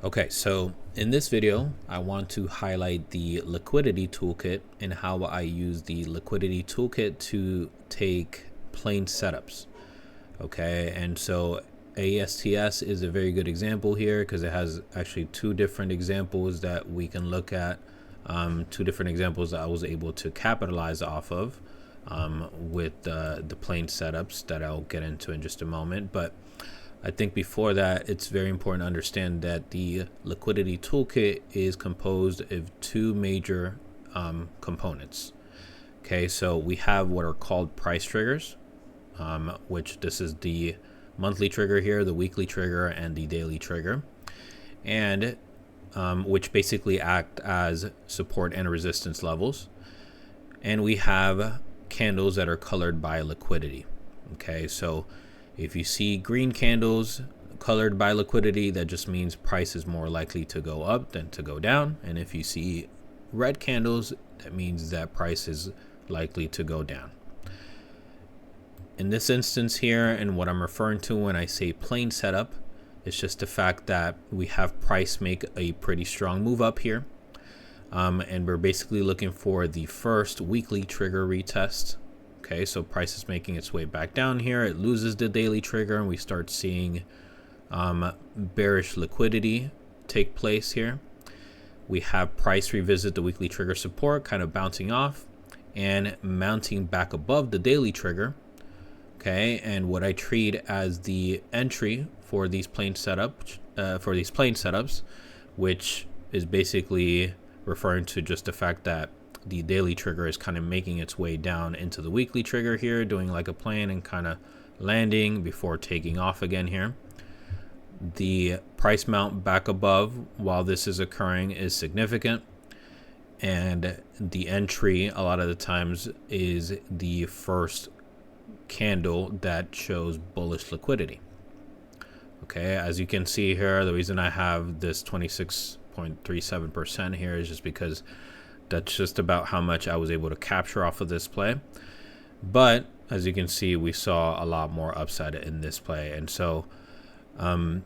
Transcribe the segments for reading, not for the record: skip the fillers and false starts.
Okay, so in this video, I want to highlight the Liquidity Toolkit and how I use the Liquidity Toolkit to take plain setups. Okay, and so ASTS is a very good example here because it has actually two different examples that we can look at, two different examples that I was able to capitalize off of with the plain setups that I'll get into in just a moment. But I think before that, it's very important to understand that the Liquidity Toolkit is composed of two major components. Okay, so we have what are called price triggers, which this is the monthly trigger here, the weekly trigger, and the daily trigger, and which basically act as support and resistance levels. And we have candles that are colored by liquidity. Okay, so if you see green candles colored by liquidity, that just means price is more likely to go up than to go down. And if you see red candles, that means that price is likely to go down. In this instance here, and what I'm referring to when I say plain setup, it's just the fact that we have price make a pretty strong move up here. And we're basically looking for the first weekly trigger retest. Okay, so price is making its way back down here. It loses the daily trigger, and we start seeing bearish liquidity take place here. We have price revisit the weekly trigger support, kind of bouncing off and mounting back above the daily trigger. Okay, and what I treat as the entry for these plain setups, which is basically referring to just the fact that the daily trigger is kind of making its way down into the weekly trigger here, doing like a plane and kind of landing before taking off again here. The price mount back above while this is occurring is significant, and the entry a lot of the times is the first candle that shows bullish liquidity. Okay, as you can see here, the reason I have this 26.37% here is just because that's just about how much I was able to capture off of this play. But as you can see, we saw a lot more upside in this play. And so the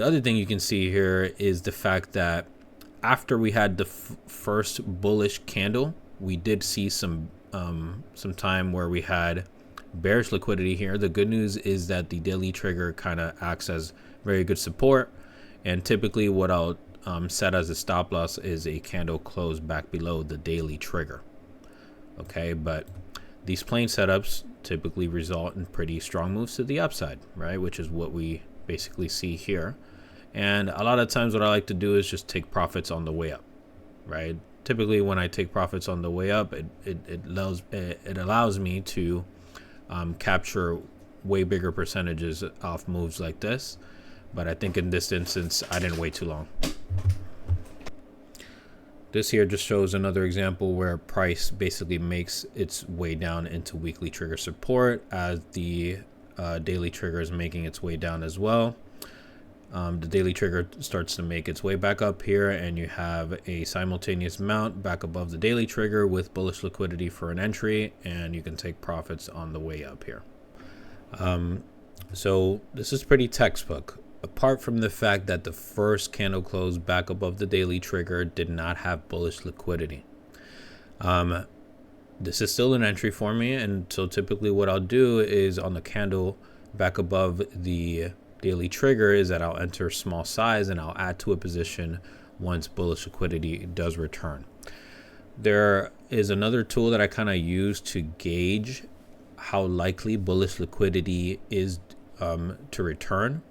other thing you can see here is the fact that after we had the first bullish candle, we did see some time where we had bearish liquidity here. The good news is that the daily trigger kind of acts as very good support. And typically what I'll set as a stop loss is a candle close back below the daily trigger. Okay, but these plain setups typically result in pretty strong moves to the upside, right? Which is what we basically see here. And a lot of times what I like to do is just take profits on the way up, right? Typically when I take profits on the way up, it allows me to capture way bigger percentages off moves like this. But I think in this instance, I didn't wait too long. This here just shows another example where price basically makes its way down into weekly trigger support as the daily trigger is making its way down as well. The daily trigger starts to make its way back up here, and you have a simultaneous mount back above the daily trigger with bullish liquidity for an entry, and you can take profits on the way up here. So this is pretty textbook. Apart from the fact that the first candle close back above the daily trigger did not have bullish liquidity. This is still an entry for me, and so typically what I'll do is on the candle back above the daily trigger is that I'll enter small size and I'll add to a position once bullish liquidity does return. There is another tool that I kind of use to gauge how likely bullish liquidity is to return.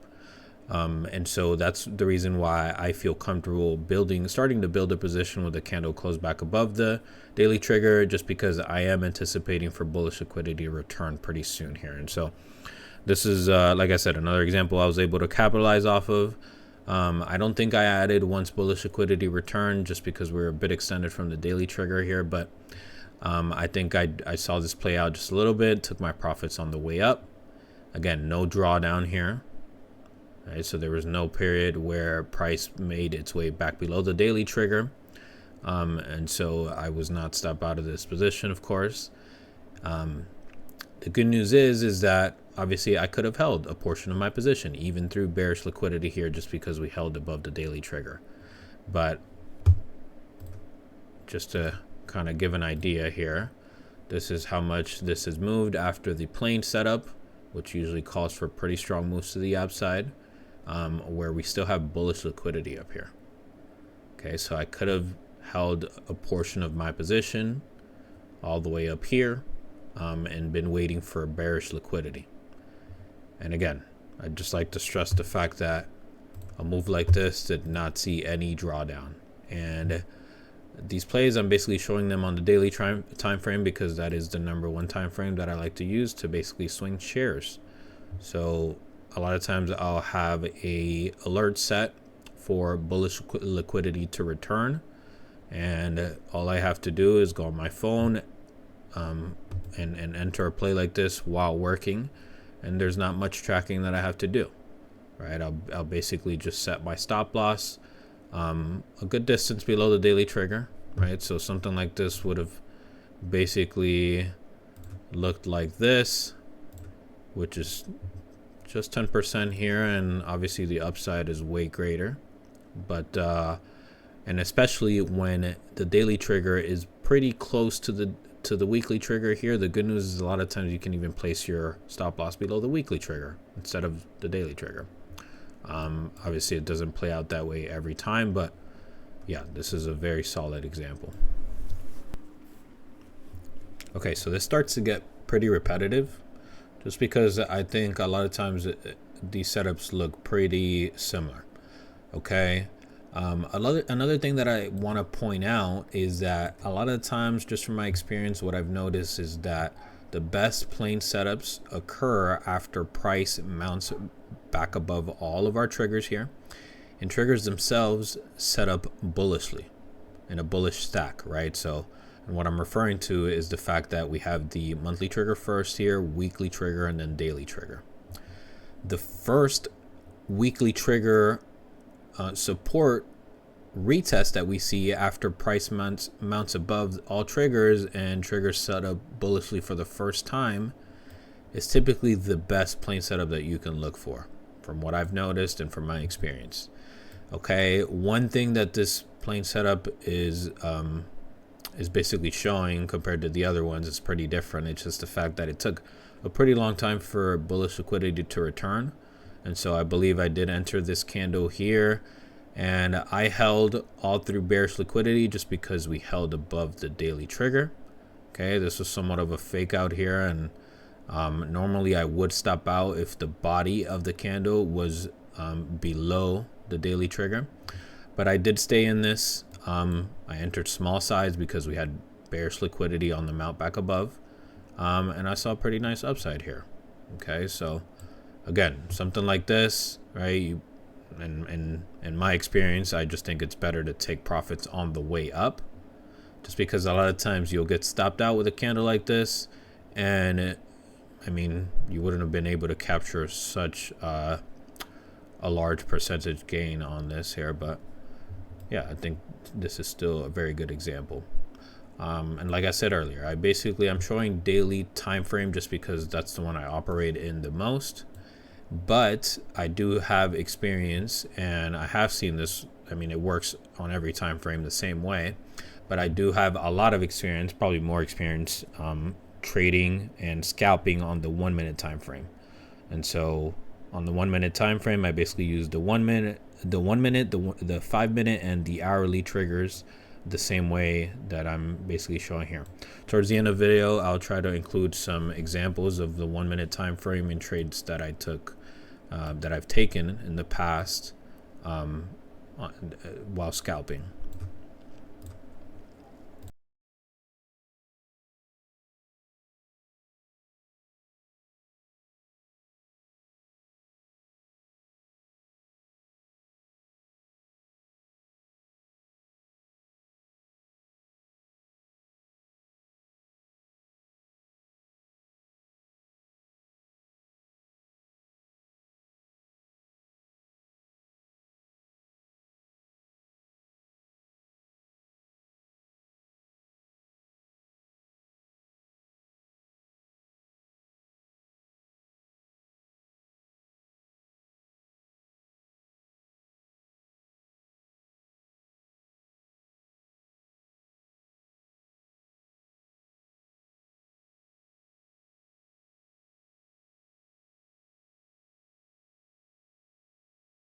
And so that's the reason why I feel comfortable starting to build a position with a candle close back above the daily trigger, just because I am anticipating for bullish liquidity to return pretty soon here. And so this is, like I said, another example I was able to capitalize off of. I don't think I added once bullish liquidity returned, just because we're a bit extended from the daily trigger here. But I think I saw this play out just a little bit, took my profits on the way up. Again, no drawdown here. Right, so there was no period where price made its way back below the daily trigger. And so I was not stopped out of this position, of course. The good news is that obviously I could have held a portion of my position even through bearish liquidity here, just because we held above the daily trigger. But just to kind of give an idea here, this is how much this has moved after the plain setup, which usually calls for pretty strong moves to the upside, where we still have bullish liquidity up here. Okay, so I could have held a portion of my position all the way up here, and been waiting for bearish liquidity. And again, I'd just like to stress the fact that a move like this did not see any drawdown. And these plays, I'm basically showing them on the daily time frame, because that is the #1 time frame that I like to use to basically swing shares. So a lot of times I'll have a alert set for bullish liquidity to return, and all I have to do is go on my phone and enter a play like this while working, and there's not much tracking that I have to do, right? I'll basically just set my stop loss a good distance below the daily trigger, right? So something like this would have basically looked like this, which is just 10% here, and obviously the upside is way greater. But and especially when the daily trigger is pretty close to the weekly trigger here, the good news is a lot of times you can even place your stop loss below the weekly trigger instead of the daily trigger. Obviously it doesn't play out that way every time, but yeah, this is a very solid example. Okay, so this starts to get pretty repetitive, just because I think a lot of times these setups look pretty similar. Okay, another thing that I want to point out is that a lot of times, just from my experience, what I've noticed is that the best plain setups occur after price mounts back above all of our triggers here, and triggers themselves set up bullishly in a bullish stack, right? So, and what I'm referring to is the fact that we have the monthly trigger first here, weekly trigger, and then daily trigger. The first weekly trigger support retest that we see after price mounts above all triggers and triggers set up bullishly for the first time is typically the best plain setup that you can look for, from what I've noticed and from my experience. Okay, one thing that this plain setup is basically showing compared to the other ones is pretty different. It's just the fact that it took a pretty long time for bullish liquidity to return, and so I believe I did enter this candle here, and I held all through bearish liquidity just because we held above the daily trigger. Okay, this was somewhat of a fake out here, and normally I would stop out if the body of the candle was below the daily trigger, but I did stay in this. I entered small size because we had bearish liquidity on the mount back above, and I saw a pretty nice upside here. Okay, so again, something like this, right? And in my experience, I just think it's better to take profits on the way up, just because a lot of times you'll get stopped out with a candle like this, and I mean, you wouldn't have been able to capture such a large percentage gain on this here. But yeah, I think this is still a very good example. And like I said earlier, I'm showing daily time frame just because that's the one I operate in the most. But I do have experience, and I have seen this. I mean, it works on every time frame the same way, but I do have a lot of experience, probably more experience, trading and scalping on the 1 minute time frame. And so on the 1 minute time frame, I basically use the 1 minute, the 5 minute, and the hourly triggers the same way that I'm basically showing here. Towards the end of the video, I'll try to include some examples of the 1 minute time frame and trades that I took, that I've taken in the past while scalping.